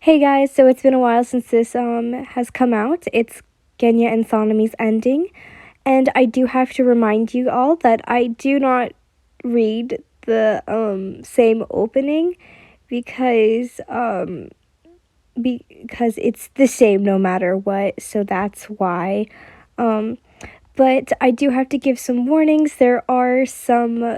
Hey guys, so it's been a while since this has come out. It's Genya Sanemi's ending, and I do have to remind you all that I do not read the same opening because because it's the same no matter what, so that's why. But I do have to give some warnings. There are some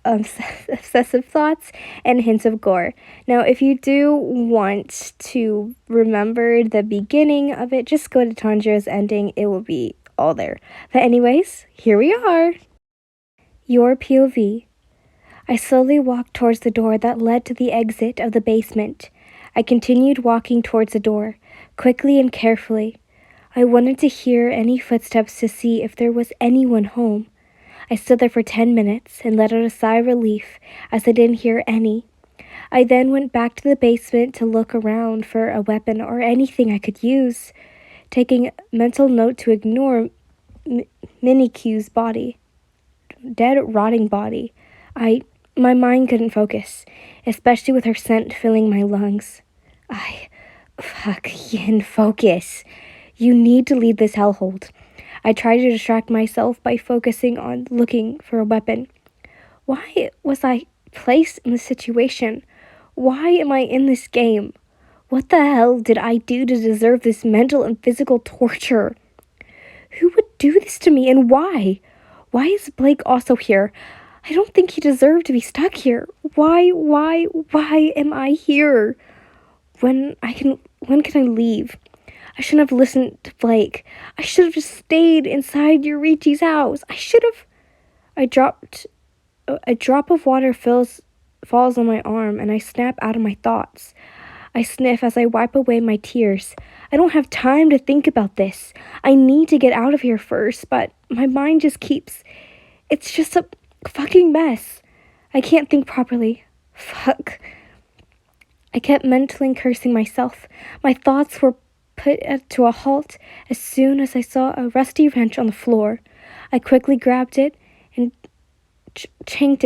obsessive thoughts and hints of gore. Now, if you do want to remember the beginning of it, just go to Tanjiro's ending. It will be all there. But anyways, here we are. Your POV. I slowly walked towards the door that led to the exit of the basement. I continued walking towards the door, quickly and carefully. I wanted to hear any footsteps to see if there was anyone home. I stood there for 10 minutes and let out a sigh of relief as I didn't hear any. I then went back to the basement to look around for a weapon or anything I could use, taking mental note to ignore Minicue's body. Dead, rotting body. My mind couldn't focus, especially with her scent filling my lungs. Yin, focus. You need to leave this hellhole. I tried to distract myself by focusing on looking for a weapon. Why was I placed in this situation? Why am I in this game? What the hell did I do to deserve this mental and physical torture? Who would do this to me and why? Why is Blake also here? I don't think he deserved to be stuck here. Why am I here? When can I leave? I shouldn't have listened to Blake. I should have just stayed inside Yurichi's house. A drop of water falls on my arm and I snap out of my thoughts. I sniff as I wipe away my tears. I don't have time to think about this. I need to get out of here first, but my mind just keeps... It's just a fucking mess. I can't think properly. Fuck. I kept mentally cursing myself. My thoughts were put to a halt as soon as I saw a rusty wrench on the floor. I quickly grabbed it and clenched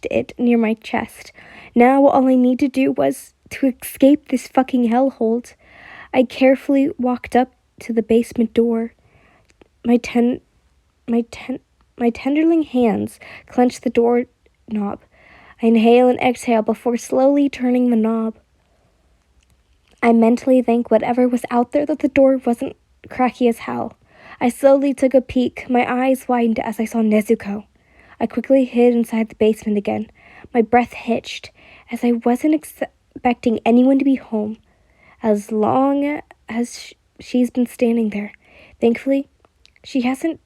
it near my chest. Now all I need to do was to escape this fucking hellhole. I carefully walked up to the basement door. My tenderling hands clenched the door knob. I inhale and exhale before slowly turning the knob. I mentally thanked whatever was out there that the door wasn't cracky as hell. I slowly took a peek. My eyes widened as I saw Nezuko. I quickly hid inside the basement again. My breath hitched, as I wasn't expecting anyone to be home as long as she's been standing there. Thankfully, she wasn't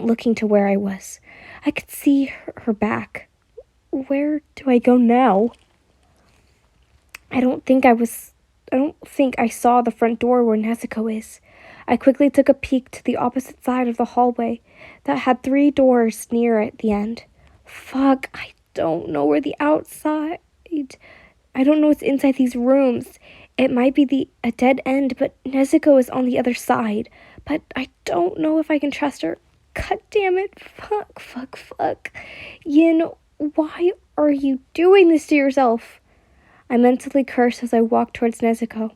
looking to where I was. I could see her back. Where do I go now? I don't think I saw the front door where Nezuko is. I quickly took a peek to the opposite side of the hallway that had 3 doors near at the end. Fuck, I don't know where the outside... I don't know what's inside these rooms. It might be a dead end, but Nezuko is on the other side. But I don't know if I can trust her. God damn it. Fuck. Yin, why are you doing this to yourself? I mentally cursed as I walked towards Nezuko.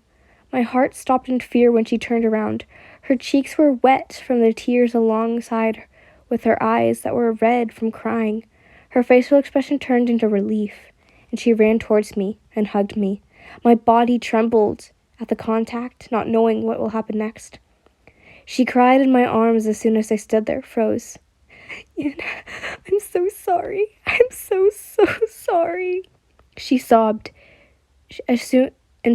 My heart stopped in fear when she turned around. Her cheeks were wet from the tears alongside with her eyes that were red from crying. Her facial expression turned into relief, and she ran towards me and hugged me. My body trembled at the contact, not knowing what will happen next. She cried in my arms as soon as I stood there, froze. I'm so sorry. I'm so sorry. She sobbed.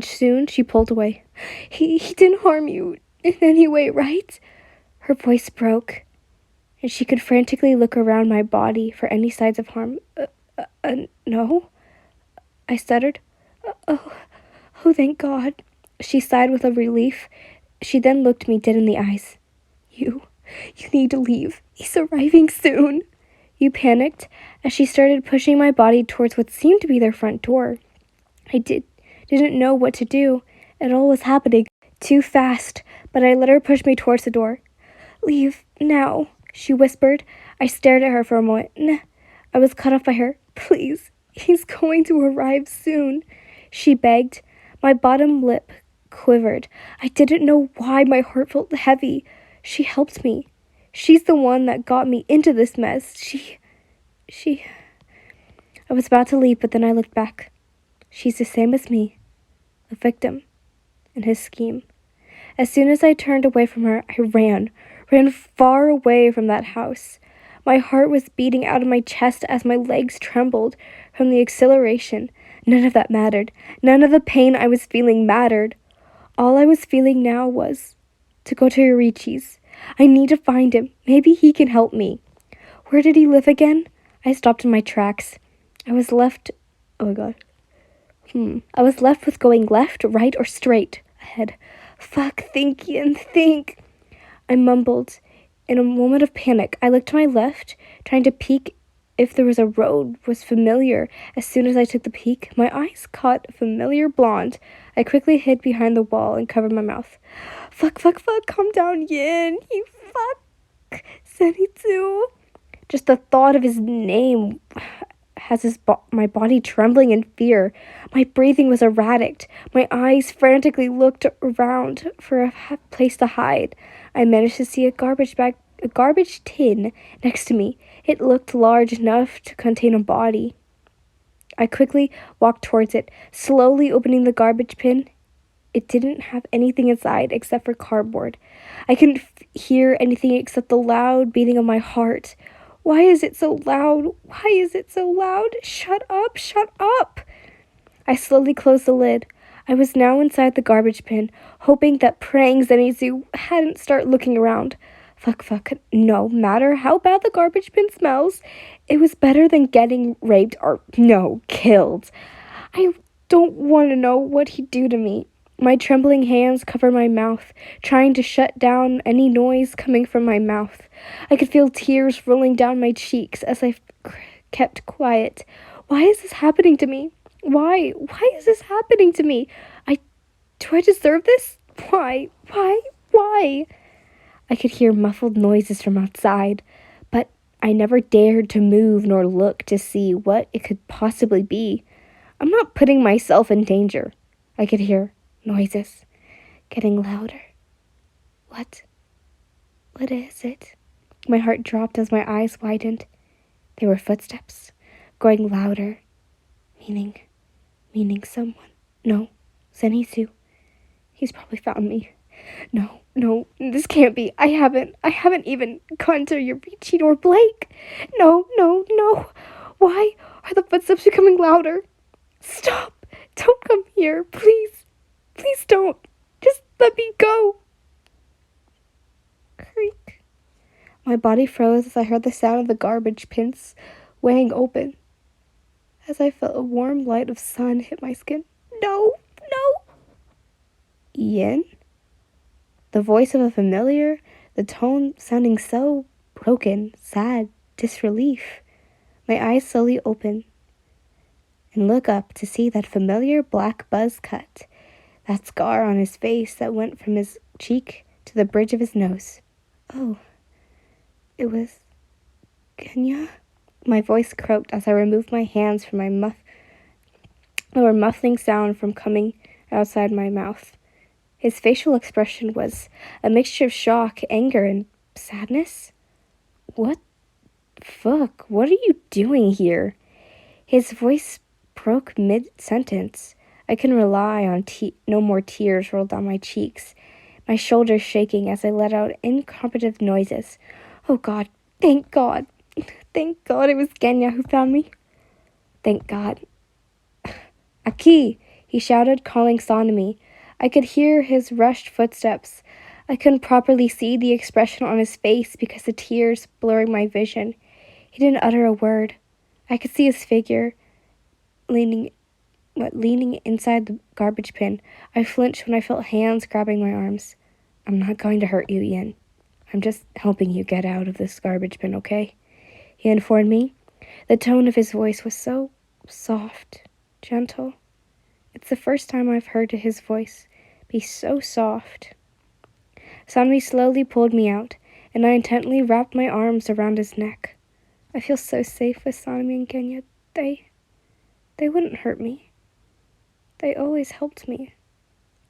Soon she pulled away. He didn't harm you in any way, right? Her voice broke, and she could frantically look around my body for any signs of harm. No? I stuttered. Oh, thank God. She sighed with a relief. She then looked me dead in the eyes. You need to leave. He's arriving soon. You panicked as she started pushing my body towards what seemed to be their front door. I didn't know what to do. It all was happening too fast, but I let her push me towards the door. Leave now, she whispered. I stared at her for a moment. I was cut off by her. Please, he's going to arrive soon. she begged. My bottom lip quivered. I didn't know why my heart felt heavy. She helped me. She's the one that got me into this mess. She... I was about to leave, but then I looked back. She's the same as me, a victim in his scheme. As soon as I turned away from her, I ran far away from that house. My heart was beating out of my chest as my legs trembled from the exhilaration. None of that mattered. None of the pain I was feeling mattered. All I was feeling now was to go to Yorichi's. I need to find him. Maybe he can help me. Where did he live again? I stopped in my tracks. I was left... Oh my god. I was left with going left, right, or straight ahead. Fuck, think, Ian, think. I mumbled. In a moment of panic, I looked to my left, trying to peek if there was a road was familiar. As soon as I took the peek, my eyes caught a familiar blonde. I quickly hid behind the wall and covered my mouth. Fuck, calm down, Yin. You fuck. Zenitsu. Just the thought of his name has my body trembling in fear. My breathing was erratic. My eyes frantically looked around for a place to hide. I managed to see a garbage tin next to me. It looked large enough to contain a body. I quickly walked towards it, slowly opening the garbage bin. It didn't have anything inside except for cardboard. I couldn't hear anything except the loud beating of my heart. Why is it so loud? Why is it so loud? Shut up, shut up! I slowly closed the lid. I was now inside the garbage bin, hoping that praying Zenitsu hadn't started looking around. Fuck, no matter how bad the garbage bin smells, it was better than getting raped or, no, killed. I don't want to know what he'd do to me. My trembling hands covered my mouth, trying to shut down any noise coming from my mouth. I could feel tears rolling down my cheeks as I kept quiet. Why is this happening to me? Why is this happening to me? Do I deserve this? Why? I could hear muffled noises from outside, but I never dared to move nor look to see what it could possibly be. I'm not putting myself in danger. I could hear noises getting louder. What is it? My heart dropped as my eyes widened. They were footsteps, growing louder, meaning someone. No, Zenitsu. He's probably found me. No, this can't be. I haven't even gone to Yorichi or Blake. No. Why are the footsteps becoming louder? Stop! Don't come here, please. Please don't. Just let me go. Creak. My body froze as I heard the sound of the garbage bins weighing open. As I felt a warm light of sun hit my skin. No. Yin? The voice of a familiar, the tone sounding so broken, sad, disrelief. My eyes slowly open and look up to see that familiar black buzz cut, that scar on his face that went from his cheek to the bridge of his nose. Oh, it was Genya? My voice croaked as I removed my hands from my muffling sound from coming outside my mouth. His facial expression was a mixture of shock, anger, and sadness. What are you doing here? His voice broke mid-sentence. I couldn't rely on no more tears rolled down my cheeks, my shoulders shaking as I let out incompetent noises. Oh God, thank God it was Genya who found me. Thank God. Aki, he shouted, calling Sanemi. I could hear his rushed footsteps. I couldn't properly see the expression on his face because the tears blurring my vision. He didn't utter a word. I could see his figure leaning inside the garbage bin. I flinched when I felt hands grabbing my arms. I'm not going to hurt you, Yin. I'm just helping you get out of this garbage bin, okay? He informed me. The tone of his voice was so soft, gentle. It's the first time I've heard his voice be so soft. Sanmi slowly pulled me out, and I intently wrapped my arms around his neck. I feel so safe with Sanmi and Genya. They wouldn't hurt me. They always helped me.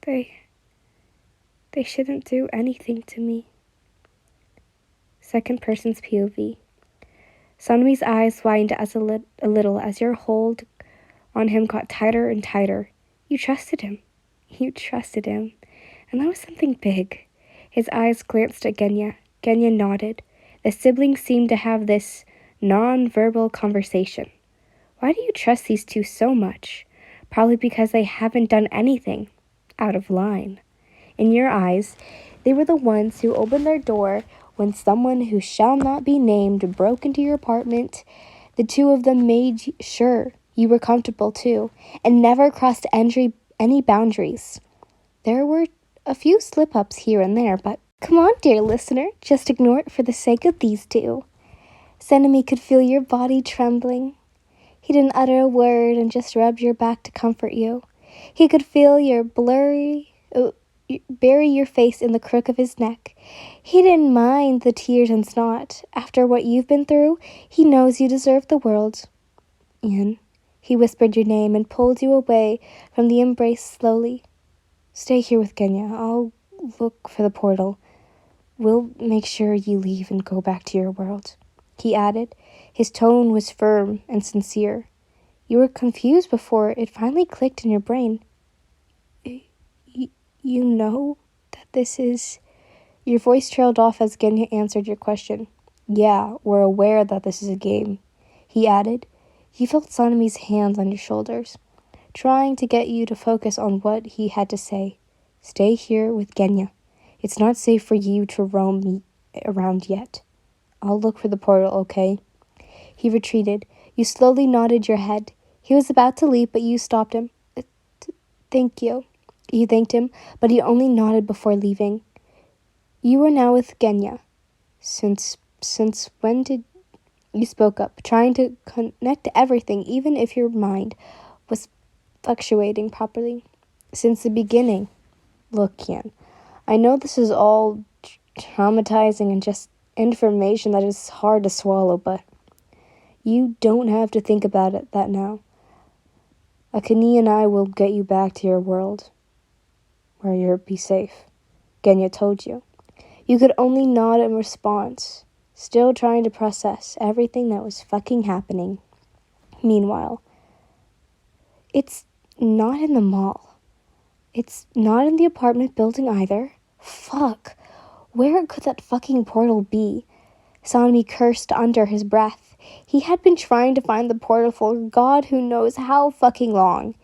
They shouldn't do anything to me. Second person's POV. Sanemi's eyes widened a little as your hold on him got tighter and tighter. You trusted him. You trusted him. And that was something big. His eyes glanced at Genya. Genya nodded. The siblings seemed to have this non-verbal conversation. Why do you trust these two so much? Probably because they haven't done anything out of line. In your eyes, they were the ones who opened their door when someone who shall not be named broke into your apartment. The two of them made sure you were comfortable too, and never crossed any boundaries. There were a few slip-ups here and there, but come on, dear listener, just ignore it for the sake of these two. Sanemi could feel your body trembling. He didn't utter a word and just rubbed your back to comfort you. He could feel your bury your face in the crook of his neck. He didn't mind the tears and snot. After what you've been through, he knows you deserve the world. Ian, he whispered your name and pulled you away from the embrace slowly. Stay here with Genya. I'll look for the portal. We'll make sure you leave and go back to your world, he added. His tone was firm and sincere. You were confused before it finally clicked in your brain. You know that this is... Your voice trailed off as Genya answered your question. Yeah, we're aware that this is a game, he added. You felt Sanemi's hands on your shoulders, trying to get you to focus on what he had to say. Stay here with Genya. It's not safe for you to roam around yet. I'll look for the portal, okay? He retreated. You slowly nodded your head. He was about to leave, but you stopped him. Thank you. You thanked him, but he only nodded before leaving. You are now with Genya. Since when did... You spoke up, trying to connect to everything, even if your mind was fluctuating properly. Since the beginning. Look, Kian, I know this is all traumatizing and just information that is hard to swallow, but you don't have to think about that now. Akani and I will get you back to your world, where you'll be safe. Genya told you. You could only nod in response, still trying to process everything that was fucking happening. Meanwhile, it's not in the mall. It's not in the apartment building either. Fuck. Where could that fucking portal be? Sanemi cursed under his breath. He had been trying to find the portal for God who knows how fucking long.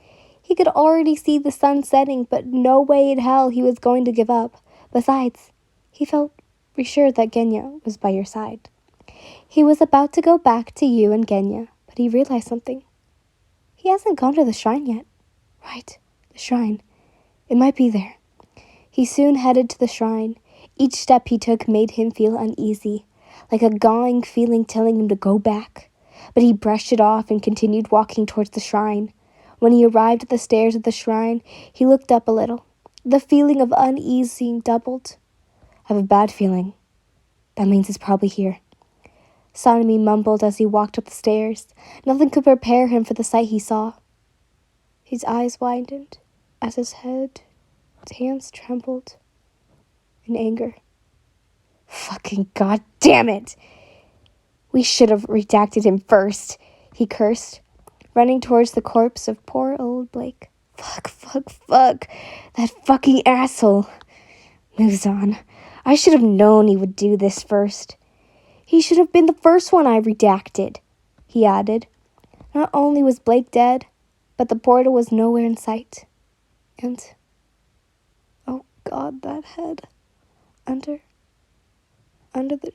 He could already see the sun setting, but no way in hell he was going to give up. Besides, he felt reassured that Genya was by your side. He was about to go back to you and Genya, but he realized something. He hasn't gone to the shrine yet. Right, the shrine. It might be there. He soon headed to the shrine. Each step he took made him feel uneasy, like a gnawing feeling telling him to go back. But he brushed it off and continued walking towards the shrine. When he arrived at the stairs of the shrine, he looked up a little. The feeling of uneasy doubled. I have a bad feeling. That means it's probably here. Sanemi mumbled as he walked up the stairs. Nothing could prepare him for the sight he saw. His eyes widened as his hands trembled in anger. Fucking goddamn it! We should have redacted him first, he cursed, running towards the corpse of poor old Blake. Fuck. That fucking asshole. Moves on. I should have known he would do this first. He should have been the first one I redacted, he added. Not only was Blake dead, but the portal was nowhere in sight. And, oh God, that head under the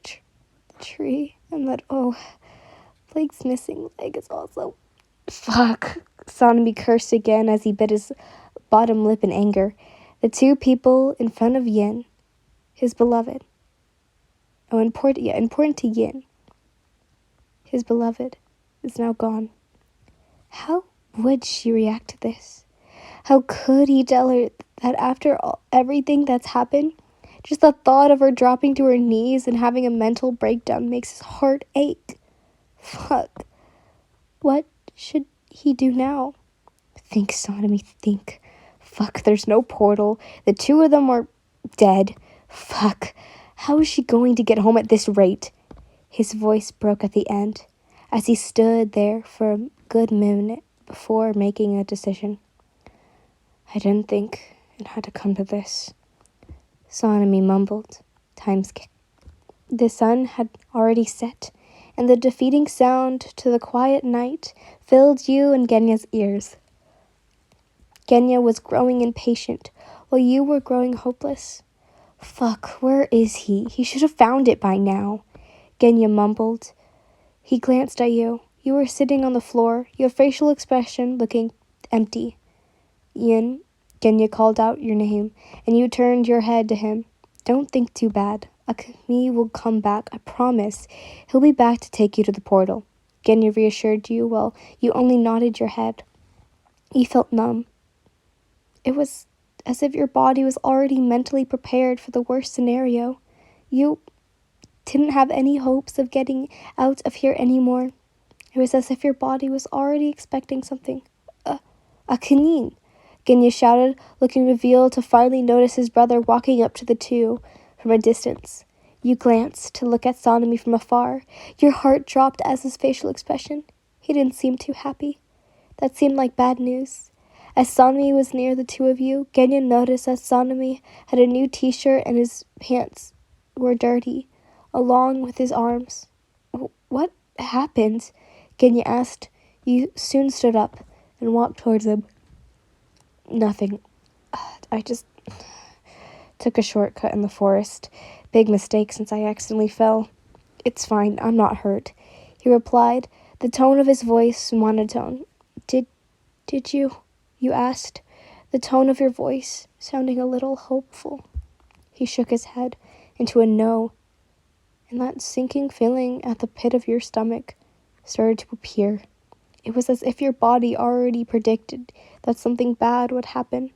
tree, and that, Blake's missing leg is also... Fuck. Sanemi cursed again as he bit his bottom lip in anger. The two people in front of Yin, his beloved. Important to Yin. His beloved is now gone. How would she react to this? How could he tell her that after everything that's happened, just the thought of her dropping to her knees and having a mental breakdown makes his heart ache? Fuck. What should he do now? Think, Sanemi, think. Fuck, there's no portal. The two of them are dead. Fuck. How is she going to get home at this rate? His voice broke at the end, as he stood there for a good minute before making a decision. I didn't think it had to come to this. Sanemi mumbled. The sun had already set, and the defeating sound to the quiet night filled you and Genya's ears. Genya was growing impatient, while you were growing hopeless. Fuck, where is he? He should have found it by now, Genya mumbled. He glanced at you. You were sitting on the floor, your facial expression looking empty. Ian, Genya called out your name, and you turned your head to him. Don't think too bad. Akemi will come back, I promise. He'll be back to take you to the portal. Genya reassured you while you only nodded your head. You felt numb. It was as if your body was already mentally prepared for the worst scenario. You didn't have any hopes of getting out of here anymore. It was as if your body was already expecting something. A kanin, Genya shouted, looking revealed to finally notice his brother walking up to the two from a distance. You glanced to look at Sanemi from afar. Your heart dropped as his facial expression. He didn't seem too happy. That seemed like bad news. As Sanemi was near the two of you, Genya noticed that Sanemi had a new t-shirt and his pants were dirty, along with his arms. What happened? Genya asked. You soon stood up and walked towards him. Nothing. I just took a shortcut in the forest. Big mistake since I accidentally fell. It's fine, I'm not hurt, he replied, the tone of his voice monotone. Did you? You asked, the tone of your voice sounding a little hopeful. He shook his head into a no, and that sinking feeling at the pit of your stomach started to appear. It was as if your body already predicted that something bad would happen.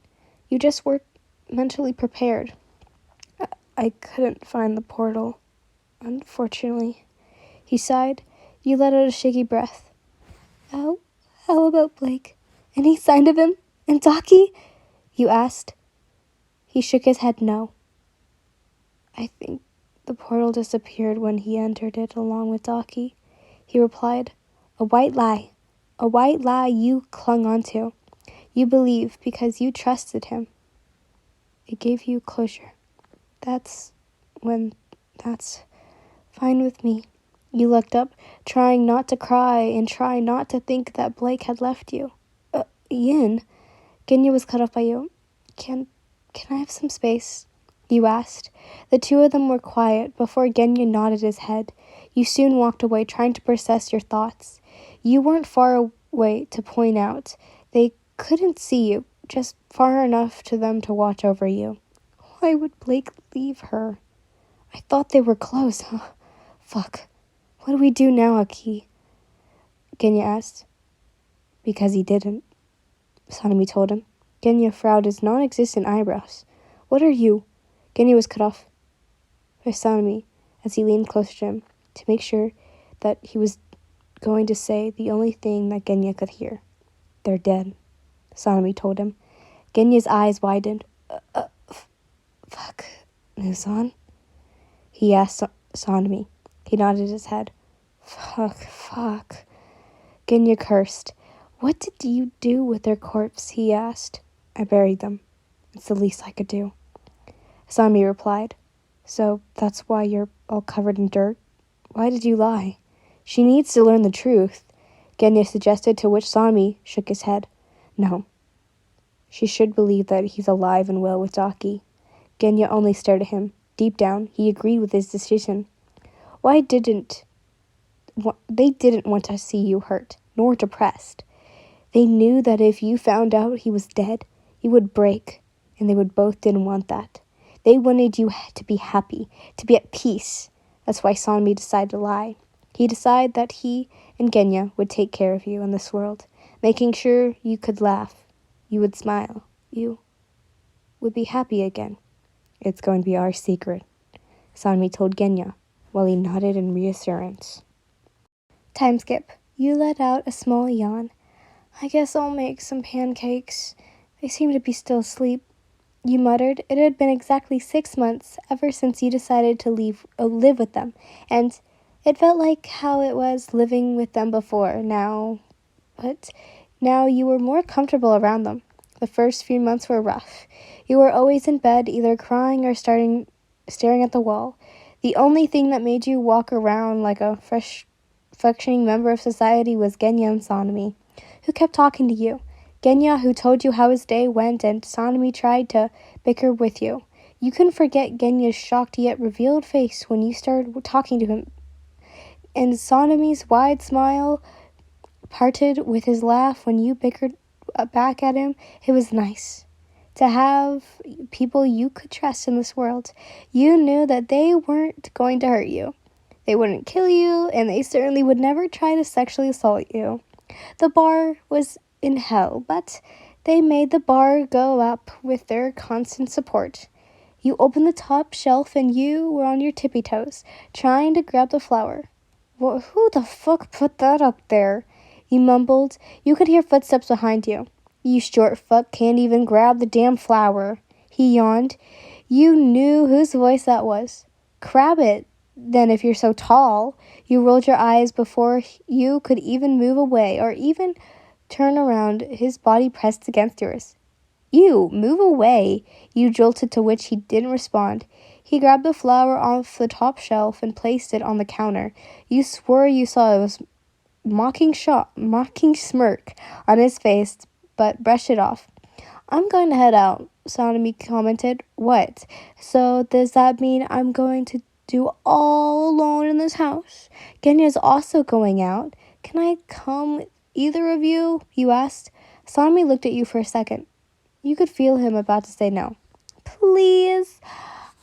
You just weren't mentally prepared. I couldn't find the portal, unfortunately. He sighed. You let out a shaky breath. How about Blake? Any sign of him? And Daki? You asked. He shook his head no. I think the portal disappeared when he entered it along with Daki, he replied. A white lie. A white lie you clung onto. You believed because you trusted him. It gave you closure. That's fine with me. You looked up, trying not to cry and trying not to think that Blake had left you. Ian, Genya was cut off by you. Can I have some space? You asked. The two of them were quiet before Genya nodded his head. You soon walked away, trying to process your thoughts. You weren't far away to point out. They couldn't see you, just far enough to them to watch over you. Why would Blake leave her? I thought they were close, huh? Fuck. What do we do now, Aki? Genya asked. Because he didn't, Sanemi told him. Genya frowned his non-existent eyebrows. What are you? Genya was cut off by Sanemi as he leaned closer to him to make sure that he was going to say the only thing that Genya could hear. They're dead, Sanemi told him. Genya's eyes widened. Fuck, Nuzan? He asked Sanemi. He nodded his head. Fuck. Genya cursed. What did you do with their corpse? He asked. I buried them. It's the least I could do. Sanemi replied. So that's why you're all covered in dirt? Why did you lie? She needs to learn the truth, Genya suggested, to which Sanemi shook his head. No. She should believe that he's alive and well with Daki. Genya only stared at him. Deep down, he agreed with his decision. They didn't want to see you hurt, nor depressed. They knew that if you found out he was dead, you would break, and they both didn't want that. They wanted you to be happy, to be at peace. That's why Sanemi decided to lie. He decided that he and Genya would take care of you in this world, making sure you could laugh, you would smile, you would be happy again. It's going to be our secret, Sanemi told Genya, while he nodded in reassurance. Time skip. You let out a small yawn. I guess I'll make some pancakes. They seem to be still asleep. You muttered. It had been exactly 6 months ever since you decided to live with them, and it felt like how it was living with them before. But now you were more comfortable around them. The first few months were rough. You were always in bed, either crying or staring at the wall. The only thing that made you walk around like a fresh, functioning member of society was Genya Sanemi, who kept talking to you. Genya, who told you how his day went, and Sanemi tried to bicker with you. You couldn't forget Genya's shocked yet revealed face when you started talking to him, and Sanemi's wide smile parted with his laugh when you bickered back at him. It was nice to have people you could trust in this world. You knew that they weren't going to hurt you. They wouldn't kill you, and they certainly would never try to sexually assault you. The bar was in hell, but they made the bar go up with their constant support. You opened the top shelf and you were on your tippy toes, trying to grab the flower. Well, who the fuck put that up there? You mumbled. You could hear footsteps behind you. You short fuck can't even grab the damn flower. He yawned. You knew whose voice that was. Grab it, then, if you're so tall. You rolled your eyes before you could even move away or even turn around. His body pressed against yours. You, move away, you jolted, to which he didn't respond. He grabbed the flower off the top shelf and placed it on the counter. You swore you saw his mocking smirk on his face, but brushed it off. I'm going to head out, Sanemi commented. What? So does that mean I'm going to do all alone in this house? Genya's also going out. Can I come with either of you? You asked. Sanemi looked at you for a second. You could feel him about to say no. Please,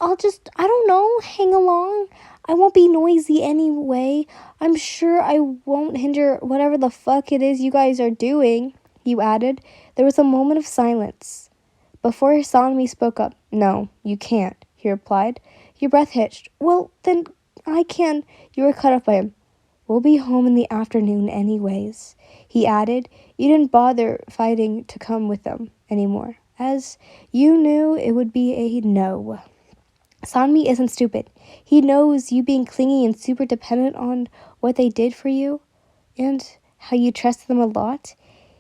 I don't know, hang along. I won't be noisy anyway. I'm sure I won't hinder whatever the fuck it is you guys are doing, you added. There was a moment of silence before Sanemi spoke up. No, you can't, he replied. Your breath hitched. Well, then I can. You were cut off by him. We'll be home in the afternoon anyways, he added. You didn't bother fighting to come with them anymore, as you knew it would be a no. Sanmi isn't stupid. He knows you being clingy and super dependent on what they did for you and how you trusted them a lot.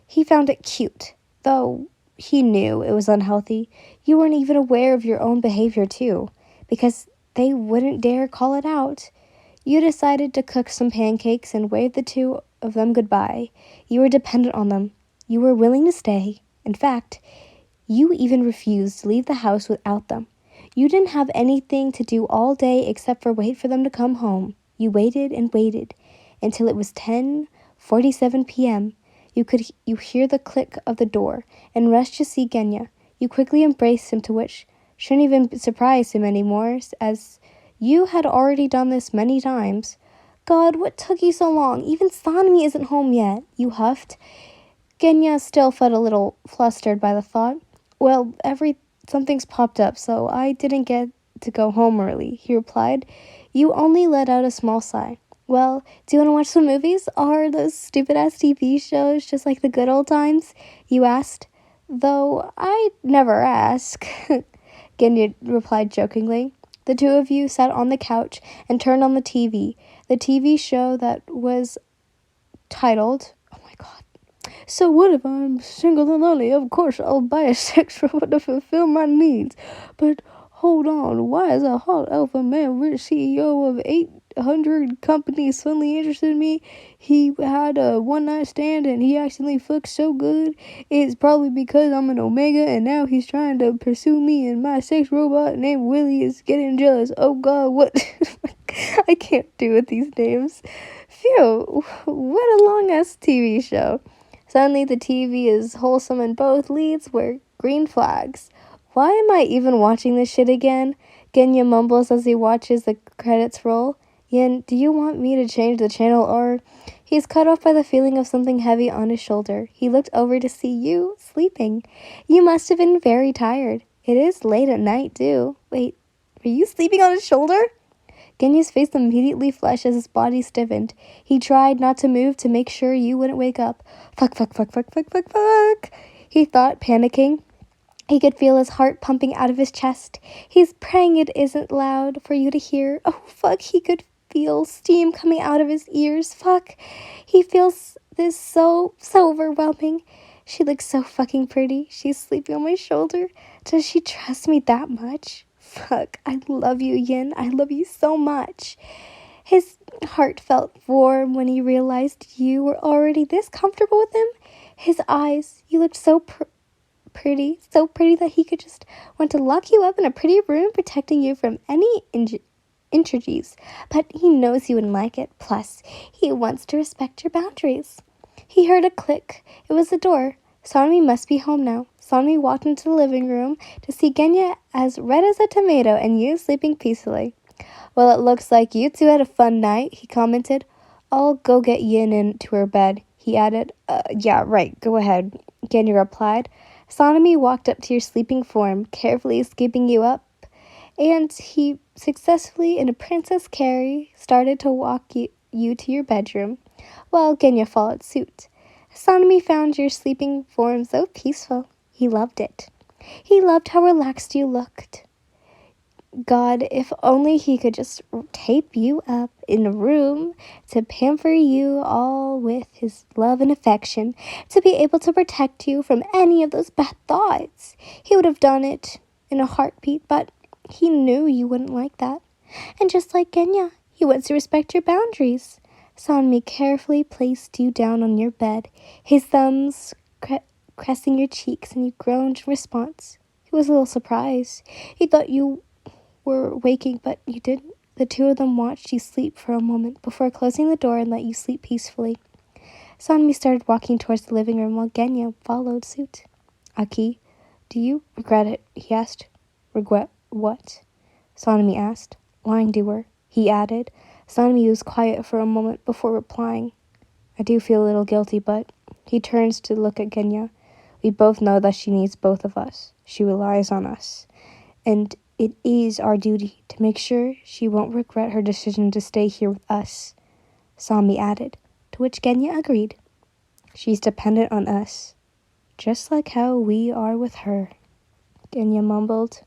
He found it cute, though he knew it was unhealthy. You weren't even aware of your own behavior too, because they wouldn't dare call it out. You decided to cook some pancakes and wave the two of them goodbye. You were dependent on them. You were willing to stay. In fact, you even refused to leave the house without them. You didn't have anything to do all day except for wait for them to come home. You waited and waited until it was 10:47 p.m. You hear the click of the door and rushed to see Genya. You quickly embraced him, to which shouldn't even surprise him anymore, as you had already done this many times. God, what took you so long? Even Sanemi isn't home yet, you huffed. Genya still felt a little flustered by the thought. Well, something's popped up, so I didn't get to go home early, he replied. You only let out a small sigh. Well, do you want to watch some movies? Or those stupid-ass TV shows just like the good old times? You asked. Though I never ask, Genya replied jokingly. The two of you sat on the couch and turned on the TV. The TV show that was titled, oh my god, So What If I'm Single and Lonely? Of course I'll buy a sex robot to fulfill my needs. But hold on, why is a hot alpha male rich CEO of 800 companies suddenly interested in me? He had a one-night stand and he accidentally fucked so good. It's probably because I'm an omega and now he's trying to pursue me, and my sex robot named Willie is getting jealous. Oh god, what? I can't do with these names. Phew, what a long-ass TV show. Suddenly the TV is wholesome and both leads were green flags. Why am I even watching this shit again? Genya mumbles as he watches the credits roll. Yin, do you want me to change the channel or... He's cut off by the feeling of something heavy on his shoulder. He looked over to see you sleeping. You must have been very tired. It is late at night, too. Wait, are you sleeping on his shoulder? Genya's face immediately flushed as his body stiffened. He tried not to move to make sure you wouldn't wake up. Fuck, fuck, fuck, fuck, fuck, fuck, fuck, he thought, panicking. He could feel his heart pumping out of his chest. He's praying it isn't loud for you to hear. Oh, fuck, he could feel steam coming out of his ears. Fuck, he feels this so overwhelming. She looks so fucking pretty. She's sleeping on my shoulder. Does she trust me that much? Fuck, I love you, Yin. I love you so much. His heart felt warm when he realized you were already this comfortable with him. His eyes, you looked so pretty that he could just want to lock you up in a pretty room, protecting you from any injuries. But he knows you wouldn't like it. Plus, he wants to respect your boundaries. He heard a click. It was the door. Sanemi must be home now. Sanemi walked into the living room to see Genya as red as a tomato and you sleeping peacefully. Well, it looks like you two had a fun night, he commented. I'll go get Yin into her bed, he added. Yeah, right, go ahead, Genya replied. Sanemi walked up to your sleeping form, carefully scooping you up, and he successfully, in a princess carry, started to walk you to your bedroom, while Genya followed suit. Sanemi found your sleeping form so peaceful. He loved it. He loved how relaxed you looked. God, if only he could just tape you up in a room to pamper you all with his love and affection, to be able to protect you from any of those bad thoughts. He would have done it in a heartbeat, but he knew you wouldn't like that. And just like Genya, he wants to respect your boundaries. Sanemi carefully placed you down on your bed, his thumbs caressing your cheeks, and you groaned in response. He was a little surprised. He thought you were waking, but you didn't. The two of them watched you sleep for a moment before closing the door and let you sleep peacefully. Sanemi started walking towards the living room while Genya followed suit. Aki, do you regret it? He asked. Regret what? Sanemi asked. Lying to her, he added. Sanemi was quiet for a moment before replying. I do feel a little guilty, but... He turns to look at Genya. We both know that she needs both of us. She relies on us. And it is our duty to make sure she won't regret her decision to stay here with us, Sanemi added, to which Genya agreed. She's dependent on us, just like how we are with her, Genya mumbled.